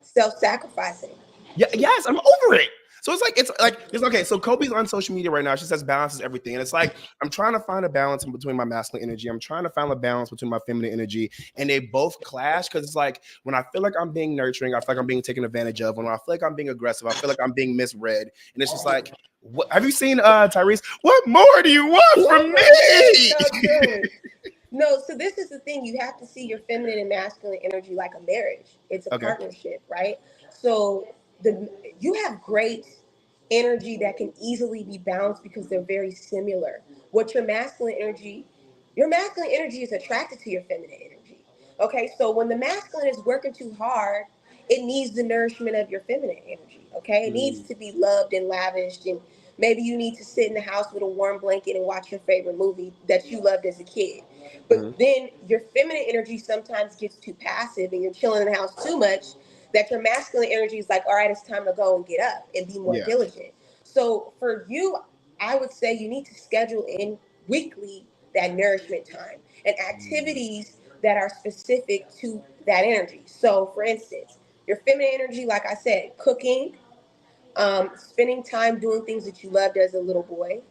[SPEAKER 12] Self-sacrificing.
[SPEAKER 1] Yeah, yes, I'm over it. So it's like it's okay. So Kobe's on social media right now. She says balance is everything, and it's like I'm trying to find a balance in between my masculine energy. I'm trying to find a balance between my feminine energy, and they both clash because it's like when I feel like I'm being nurturing, I feel like I'm being taken advantage of. When I feel like I'm being aggressive, I feel like I'm being misread, and it's just like, what, have you seen Tyrese? What more do you want from me?
[SPEAKER 12] No, so this is the thing. You have to see your feminine and masculine energy like a marriage. It's a
[SPEAKER 1] Okay.
[SPEAKER 12] partnership, right? So you have great energy that can easily be balanced because they're very similar. What your masculine energy is attracted to your feminine energy. Okay, so when the masculine is working too hard, it needs the nourishment of your feminine energy. Okay, it needs to be loved and lavished, and maybe you need to sit in the house with a warm blanket and watch your favorite movie that you loved as a kid. But then your feminine energy sometimes gets too passive and you're chilling in the house too much that your masculine energy is like, all right, it's time to go and get up and be more diligent. So for you, I would say you need to schedule in weekly that nourishment time and activities that are specific to that energy. So for instance, your feminine energy, like I said, cooking, spending time doing things that you loved as a little boy.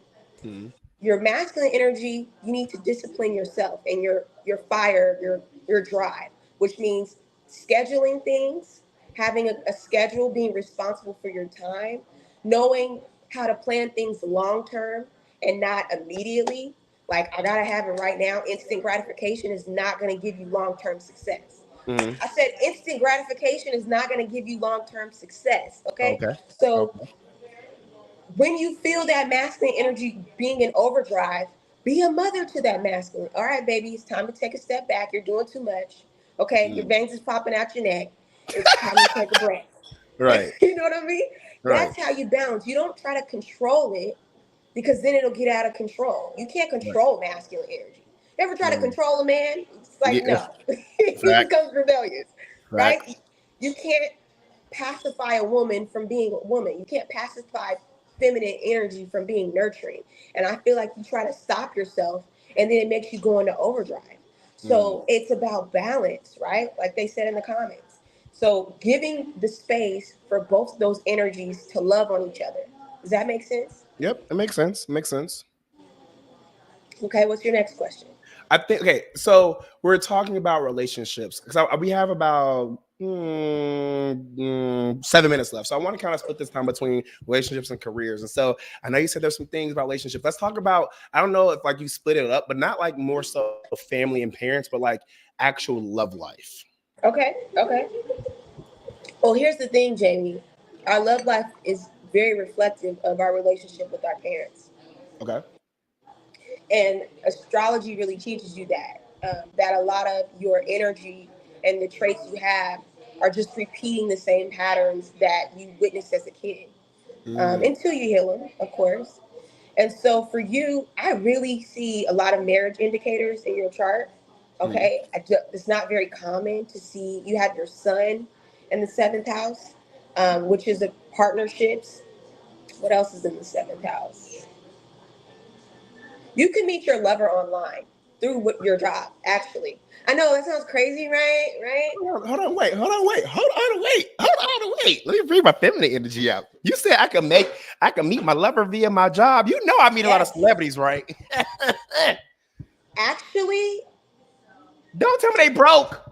[SPEAKER 12] Your masculine energy, you need to discipline yourself and your fire, your drive, which means scheduling things, having a schedule, being responsible for your time, knowing how to plan things long term and not immediately. Like I gotta have it right now. Instant gratification is not gonna give you long term success. I said instant gratification is not gonna give you long term success. Okay.
[SPEAKER 1] Okay.
[SPEAKER 12] So when you feel that masculine energy being in overdrive, be a mother to that masculine. All right, baby, it's time to take a step back. You're doing too much. Okay, your veins is popping out your neck. It's time to take a breath.
[SPEAKER 1] Right.
[SPEAKER 12] You know what I mean?
[SPEAKER 1] Right.
[SPEAKER 12] That's how you balance. You don't try to control it because then it'll get out of control. You can't control masculine energy. You ever try to control a man? It's like,
[SPEAKER 1] Yeah.
[SPEAKER 12] no. He becomes rebellious, right?
[SPEAKER 1] Fact.
[SPEAKER 12] You can't pacify a woman from being a woman. You can't pacify feminine energy from being nurturing. And I feel like you try to stop yourself and then it makes you go into overdrive. So it's about balance, right? Like they said in the comments. So giving the space for both those energies to love on each other. Does that make sense?
[SPEAKER 1] Yep, it makes sense. Makes sense.
[SPEAKER 12] Okay, what's your next question?
[SPEAKER 1] I think okay. So we're talking about relationships because we have about 7 minutes left. So I want to kind of split this time between relationships and careers. And so I know you said there's some things about relationships. Let's talk about. I don't know if like you split it up, but not like more so family and parents, but like actual love life.
[SPEAKER 12] Okay. Well, here's the thing, Jamie. Our love life is very reflective of our relationship with our parents.
[SPEAKER 1] Okay.
[SPEAKER 12] And astrology really teaches you that a lot of your energy and the traits you have are just repeating the same patterns that you witnessed as a kid until you heal them, of course. And so for you, I really see a lot of marriage indicators in your chart. Okay. It's not very common to see you have your sun in the seventh house, which is a partnerships. What else is in the seventh house? You can meet your lover online through your job, actually. I know that sounds crazy, right?
[SPEAKER 1] Hold on, wait. Let me bring my feminine energy out. You said I can meet my lover via my job. You know I meet a lot of celebrities, right?
[SPEAKER 12] Actually,
[SPEAKER 1] Don't tell me they broke.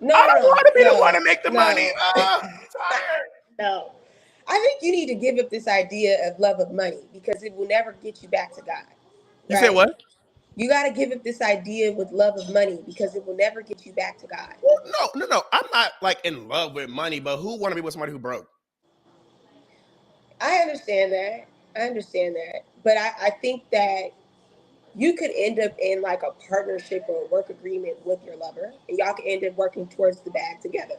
[SPEAKER 12] No,
[SPEAKER 1] I don't want to be the one
[SPEAKER 12] no,
[SPEAKER 1] to make the
[SPEAKER 12] no.
[SPEAKER 1] money. I'm tired.
[SPEAKER 12] No. I think you need to give up this idea of love of money because it will never get you back to God.
[SPEAKER 1] You said
[SPEAKER 12] Right?
[SPEAKER 1] what?
[SPEAKER 12] You got to give up this idea with love of money because it will never get you back to God.
[SPEAKER 1] Well, no. I'm not like in love with money, but who want to be with somebody who broke?
[SPEAKER 12] I understand that. But I think that you could end up in like a partnership or a work agreement with your lover, and y'all could end up working towards the bag together.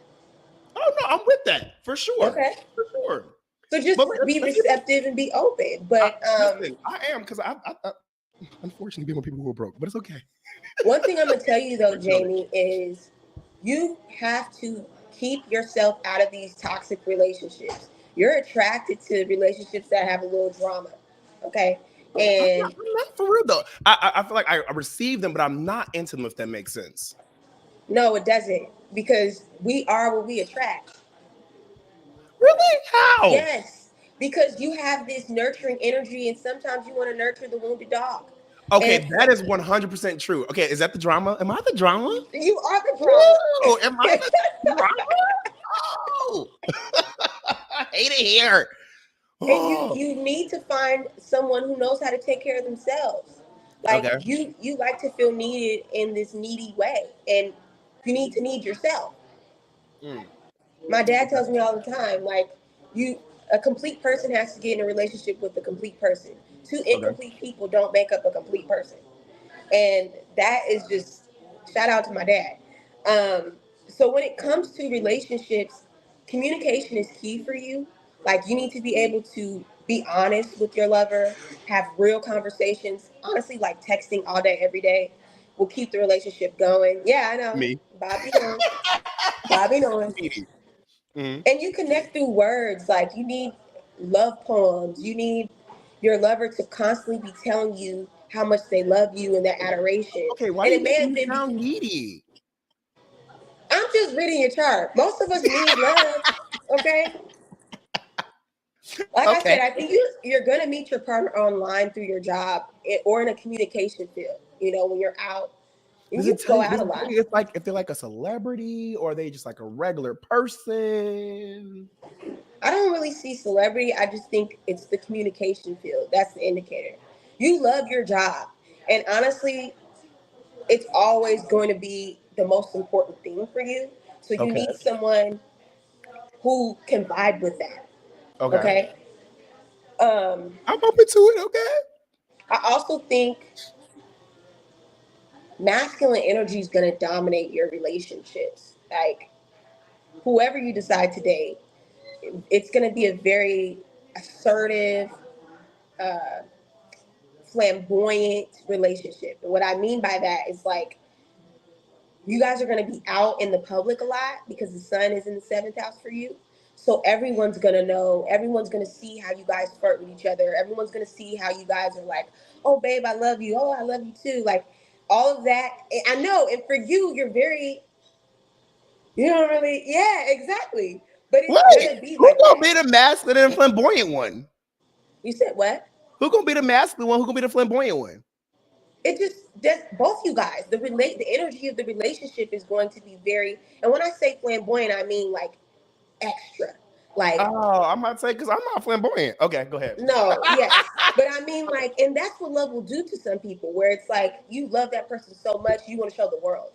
[SPEAKER 1] Oh no, I'm with that for sure.
[SPEAKER 12] Okay.
[SPEAKER 1] For sure.
[SPEAKER 12] So just
[SPEAKER 1] But
[SPEAKER 12] be receptive and be open. But
[SPEAKER 1] listen, I am because I unfortunately been with people who are broke, but it's okay.
[SPEAKER 12] one thing I'm gonna tell you though, Jamie, is you have to keep yourself out of these toxic relationships. You're attracted to relationships that have a little drama. Okay. And
[SPEAKER 1] I'm not for real though. I feel like I receive them, but I'm not into them. If that makes sense.
[SPEAKER 12] no, it doesn't, because we are what we attract.
[SPEAKER 1] Really? How?
[SPEAKER 12] Yes, because you have this nurturing energy, and sometimes you want to nurture the wounded dog.
[SPEAKER 1] Okay,
[SPEAKER 12] And
[SPEAKER 1] that is 100% true. Okay, is that the drama? Am I the drama?
[SPEAKER 12] you are the drama.
[SPEAKER 1] Woo! Am I the drama? Oh, I hate it here.
[SPEAKER 12] And you need to find someone who knows how to take care of themselves. Like
[SPEAKER 1] Okay.
[SPEAKER 12] you like to feel needed in this needy way, and you need to need yourself.
[SPEAKER 1] Mm.
[SPEAKER 12] My dad tells me all the time, like a complete person has to get in a relationship with a complete person. Two incomplete people don't make up a complete person. And that is just shout out to my dad. So when it comes to relationships, communication is key for you. Like you need to be able to be honest with your lover, have real conversations. Honestly, like texting all day, every day will keep the relationship going. Yeah, I know.
[SPEAKER 1] Me.
[SPEAKER 12] Bobby knows. Bobby knows.
[SPEAKER 1] Mm-hmm.
[SPEAKER 12] And you connect through words. Like you need love poems. You need your lover to constantly be telling you how much they love you and their adoration.
[SPEAKER 1] Okay, why
[SPEAKER 12] And
[SPEAKER 1] are
[SPEAKER 12] it
[SPEAKER 1] you
[SPEAKER 12] may
[SPEAKER 1] making
[SPEAKER 12] have
[SPEAKER 1] me
[SPEAKER 12] been.
[SPEAKER 1] sound needy?
[SPEAKER 12] I'm just reading your chart. Most of us need love. Okay. Like I said,
[SPEAKER 1] Okay.
[SPEAKER 12] I think you're gonna meet your partner online through your job or in a communication field. You know, when you're out,
[SPEAKER 1] Does
[SPEAKER 12] you
[SPEAKER 1] it tell
[SPEAKER 12] go
[SPEAKER 1] you?
[SPEAKER 12] out
[SPEAKER 1] Does
[SPEAKER 12] a
[SPEAKER 1] it tell
[SPEAKER 12] lot.
[SPEAKER 1] you it's like if they're like a celebrity or are they just like a regular person?
[SPEAKER 12] I don't really see celebrity. I just think it's the communication field. That's the indicator. You love your job, and honestly, it's always going to be the most important thing for you. So you
[SPEAKER 1] Okay.
[SPEAKER 12] need someone who can vibe with that.
[SPEAKER 1] Okay.
[SPEAKER 12] Okay.
[SPEAKER 1] I'm open to it. Okay.
[SPEAKER 12] I also think masculine energy is going to dominate your relationships. Like whoever you decide to date, it's going to be a very assertive, uh, flamboyant relationship. And what I mean by that is like you guys are going to be out in the public a lot because the sun is in the seventh house for you. So everyone's going to know, everyone's going to see how you guys flirt with each other. Everyone's going to see how you guys are like, oh, babe, I love you. Oh, I love you too. Like all of that. I know. And for you, you're very, you don't really, yeah, exactly. But it's
[SPEAKER 1] Wait,
[SPEAKER 12] going to be
[SPEAKER 1] who
[SPEAKER 12] like
[SPEAKER 1] gonna
[SPEAKER 12] that.
[SPEAKER 1] be the masculine and flamboyant one?
[SPEAKER 12] You said what?
[SPEAKER 1] Who gonna be the masculine one? Who gonna be the flamboyant one?
[SPEAKER 12] It just both you guys, the energy of the relationship is going to be very, and when I say flamboyant, I mean like extra. Like,
[SPEAKER 1] Oh, I'm about to say because I'm not flamboyant. Okay, go ahead.
[SPEAKER 12] no, yes. But I mean, like, and that's what love will do to some people, where it's like you love that person so much, you want to show the world.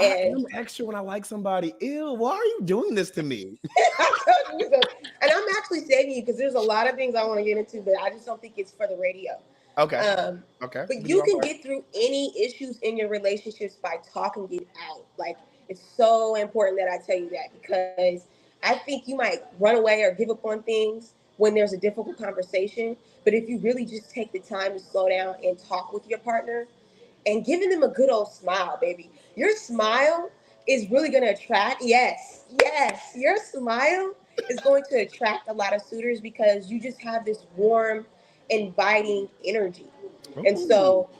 [SPEAKER 1] I
[SPEAKER 12] And
[SPEAKER 1] am extra when I like somebody. Ew, why are you doing this to me?
[SPEAKER 12] I told you so. And I'm actually saving you because there's a lot of things I want to get into, but I just don't think it's for the radio.
[SPEAKER 1] Okay.
[SPEAKER 12] Um,
[SPEAKER 1] Okay.
[SPEAKER 12] but
[SPEAKER 1] Give me
[SPEAKER 12] you
[SPEAKER 1] one
[SPEAKER 12] can
[SPEAKER 1] part.
[SPEAKER 12] get through any issues in your relationships by talking it out. Like it's so important that I tell you that because I think you might run away or give up on things when there's a difficult conversation. But if you really just take the time to slow down and talk with your partner and giving them a good old smile, baby. Your smile is really going to attract, yes, your smile is going to attract a lot of suitors because you just have this warm, inviting energy. And
[SPEAKER 1] Ooh.
[SPEAKER 12] so,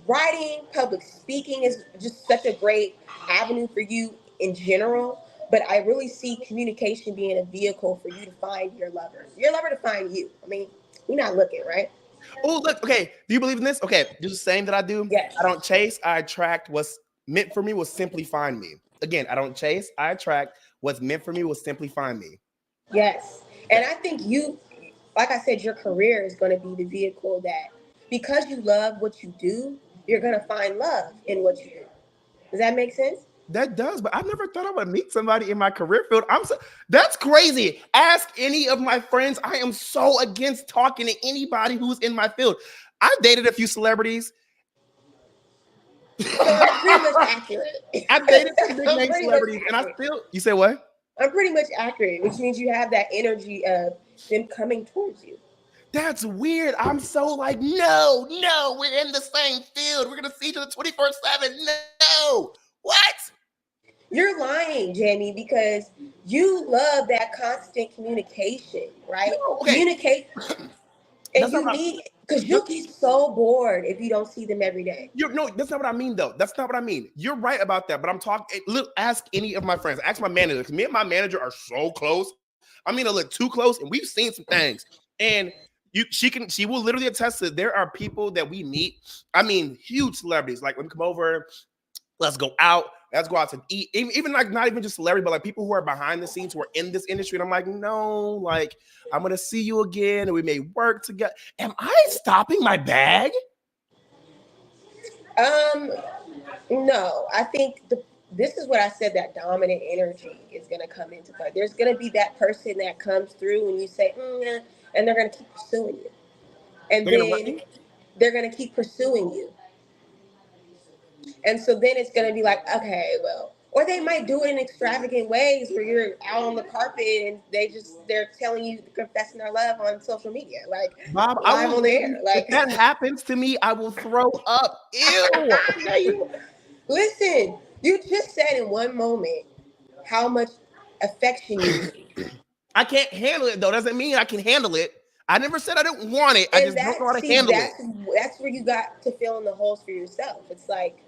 [SPEAKER 12] writing, public speaking is just such a great avenue for you in general. But I really see communication being a vehicle for you to find your lover to find you. I mean, you're not looking, right?
[SPEAKER 1] Oh, look. Okay. Do you believe in this? Okay. Just the same that I do.
[SPEAKER 12] Yes.
[SPEAKER 1] I don't chase. I attract what's meant for me will simply find me. Again, I don't chase, I attract. What's meant for me will simply find me.
[SPEAKER 12] Yes. And I think like I said, your career is going to be the vehicle that, because you love what you do, you're going to find love in what you do. Does that make sense?
[SPEAKER 1] That does, but I never thought I would meet somebody in my career field. That's crazy. Ask any of my friends. I am so against talking to anybody who's in my field. I've dated a few celebrities.
[SPEAKER 12] So I'm pretty much accurate.
[SPEAKER 1] I've dated some big name celebrities, and I still. You say what?
[SPEAKER 12] I'm pretty much accurate, which means you have that energy of them coming towards you.
[SPEAKER 1] That's weird. I'm so like, no, we're in the same field. We're gonna see each other 24/7. No, what?
[SPEAKER 12] You're lying, Jamie, because you love that constant communication, right?
[SPEAKER 1] Okay.
[SPEAKER 12] Communicate, and you need, because you get so bored if you don't see them every day.
[SPEAKER 1] No, that's not what I mean, though. That's not what I mean. You're right about that, but I'm talking. Look, ask any of my friends. Ask my manager, because me and my manager are so close. I mean, a little too close, and we've seen some things. And she will literally attest to. There are people that we meet. I mean, huge celebrities. Like when we come over, let's go out. Let's go out to eat. Even like not even just celebrity, but like people who are behind the scenes who are in this industry. And I'm like, no, like I'm gonna see you again, and we may work together. Am I stopping my bag?
[SPEAKER 12] No. I think this is what I said. That dominant energy is gonna come into play. There's gonna be that person that comes through, and you say, and they're gonna keep pursuing you, and then they're gonna keep pursuing you. And so then it's going to be like, okay, well, or they might do it in extravagant ways where you're out on the carpet and they're telling you, confessing their love on social media, like
[SPEAKER 1] Bob,
[SPEAKER 12] live on the air. Like
[SPEAKER 1] if that happens to me, I will throw up. Ew.
[SPEAKER 12] Listen, you just said in one moment how much affection you need.
[SPEAKER 1] I can't handle it though. Doesn't mean I can handle it. I never said I don't want it. I just don't know how to handle it.
[SPEAKER 12] That's where you got to fill in the holes for yourself. It's like,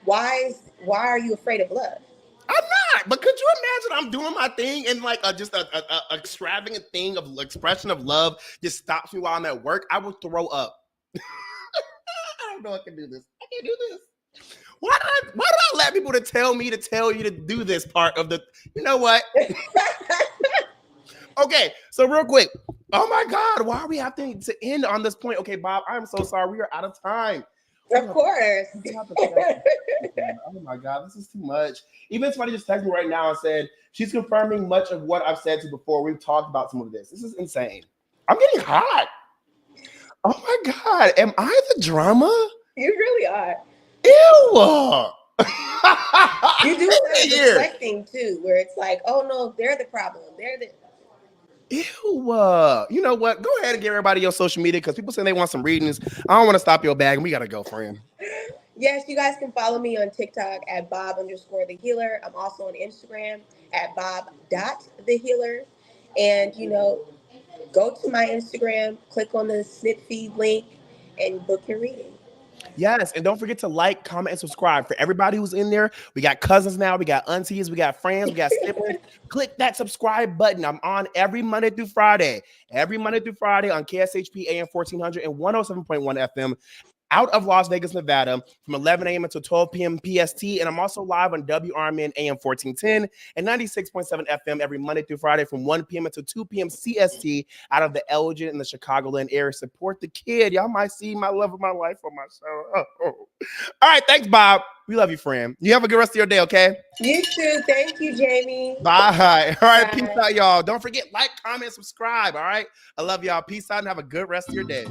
[SPEAKER 12] why are you afraid of love?
[SPEAKER 1] I'm not, but could you imagine I'm doing my thing and like just a extravagant thing of expression of love just stops me while I'm at work? I will throw up. I don't know I can do this. I can't do this. Why did I let people to tell me to tell you to do this part of the, you know what? Okay, so real quick. Oh my God, why are we having to end on this point? Okay, Bob, I'm so sorry. We are out of time.
[SPEAKER 12] Of course.
[SPEAKER 1] Oh my God, this is too much. Even somebody just texted me right now and said she's confirming much of what I've said to you before. We've talked about some of this. This is insane. I'm getting hot. Oh my God, am I the drama?
[SPEAKER 12] You really are.
[SPEAKER 1] Ew.
[SPEAKER 12] You do some deflecting too, where it's like, oh no, they're the problem. They're the
[SPEAKER 1] Ew. You know what? Go ahead and give everybody your social media because people say they want some readings. I don't want to stop your bag, and we gotta go, friend.
[SPEAKER 12] Yes, you guys can follow me on TikTok at Bob_the_healer. I'm also on Instagram at Bob.thehealer. And go to my Instagram, click on the snip feed link, and book your reading.
[SPEAKER 1] Yes, and don't forget to like, comment, and subscribe. For everybody who's in there, we got cousins now, we got aunties, we got friends, we got siblings. Click that subscribe button. I'm on every Monday through Friday. Every Monday through Friday on KSHP AM 1400 and 107.1 FM. Out of Las Vegas, Nevada, from 11 a.m. until 12 p.m. PST. And I'm also live on WRMN AM 1410 and 96.7 FM every Monday through Friday from 1 p.m. until 2 p.m. CST out of the Elgin and the Chicagoland area. Support the kid. Y'all might see my love of my life on my show. All right. Thanks, Bob. We love you, friend. You have a good rest of your day, okay?
[SPEAKER 12] You too. Thank you, Jamie.
[SPEAKER 1] Bye. All right. Bye. Peace out, y'all. Don't forget, like, comment, subscribe. All right. I love y'all. Peace out and have a good rest of your day.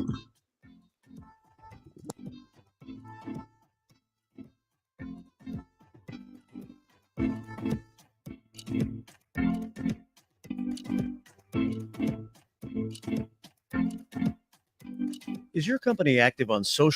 [SPEAKER 8] Is your company active on social